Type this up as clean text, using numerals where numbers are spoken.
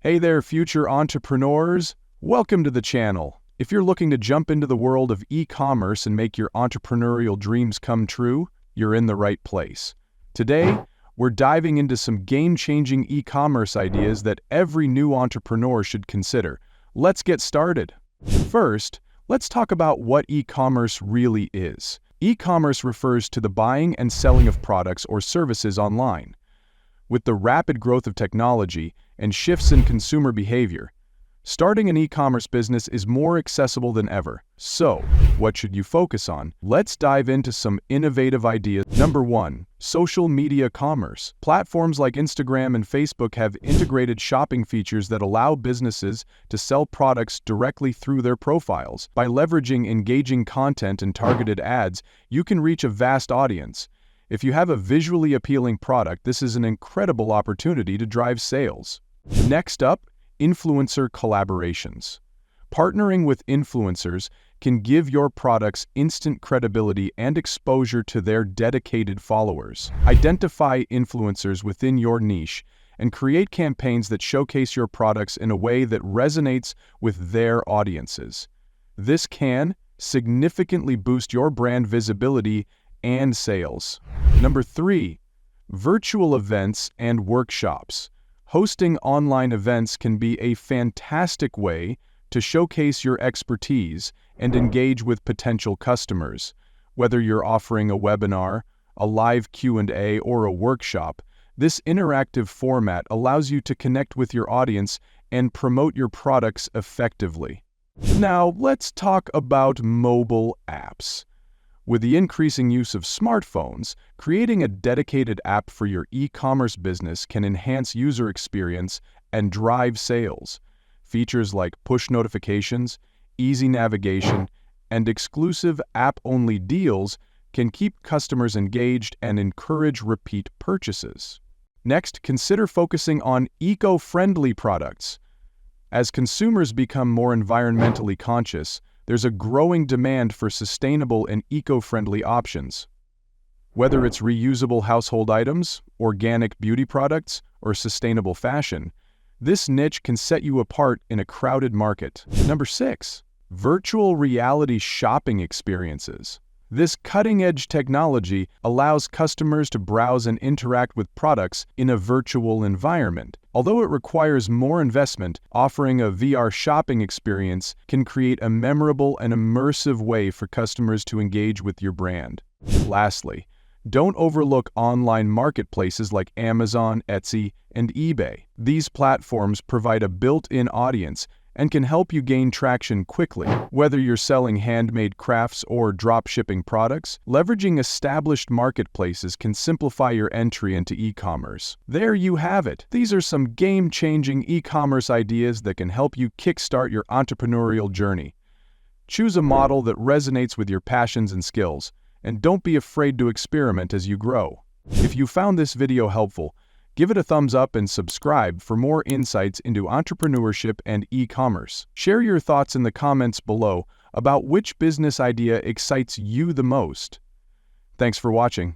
Hey there, future entrepreneurs! Welcome to the channel. If you're looking to jump into the world of e-commerce and make your entrepreneurial dreams come true, you're in the right place. Today, we're diving into some game-changing e-commerce ideas that every new entrepreneur should consider. Let's get started. First, let's talk about what e-commerce really is. E-commerce refers to the buying and selling of products or services online. With the rapid growth of technology and shifts in consumer behavior, starting an e-commerce business is more accessible than ever. So, what should you focus on? Let's dive into some innovative ideas. Number 1. Social media commerce. Platforms like Instagram and Facebook have integrated shopping features that allow businesses to sell products directly through their profiles. By leveraging engaging content and targeted ads, you can reach a vast audience. If you have a visually appealing product, this is an incredible opportunity to drive sales. Next up, influencer collaborations. Partnering with influencers can give your products instant credibility and exposure to their dedicated followers. Identify influencers within your niche and create campaigns that showcase your products in a way that resonates with their audiences. This can significantly boost your brand visibility and sales. Number 3. Virtual events and workshops. Hosting online events can be a fantastic way to showcase your expertise and engage with potential customers. Whether you're offering a webinar, a live Q&A, or a workshop, this interactive format allows you to connect with your audience and promote your products effectively. Now, let's talk about mobile apps. With the increasing use of smartphones, creating a dedicated app for your e-commerce business can enhance user experience and drive sales. Features like push notifications, easy navigation, and exclusive app-only deals can keep customers engaged and encourage repeat purchases. Next, consider focusing on eco-friendly products. As consumers become more environmentally conscious, there's a growing demand for sustainable and eco-friendly options. Whether it's reusable household items, organic beauty products, or sustainable fashion, this niche can set you apart in a crowded market. Number 6. Virtual reality shopping experiences. This cutting-edge technology allows customers to browse and interact with products in a virtual environment. Although it requires more investment, offering a VR shopping experience can create a memorable and immersive way for customers to engage with your brand. Lastly, don't overlook online marketplaces like Amazon, Etsy, and eBay. These platforms provide a built-in audience and can help you gain traction quickly. Whether you're selling handmade crafts or drop-shipping products, leveraging established marketplaces can simplify your entry into e-commerce. There you have it. These are some game-changing e-commerce ideas that can help you kickstart your entrepreneurial journey. Choose a model that resonates with your passions and skills, and don't be afraid to experiment as you grow. If you found this video helpful, give it a thumbs up and subscribe for more insights into entrepreneurship and e-commerce. Share your thoughts in the comments below about which business idea excites you the most. Thanks for watching.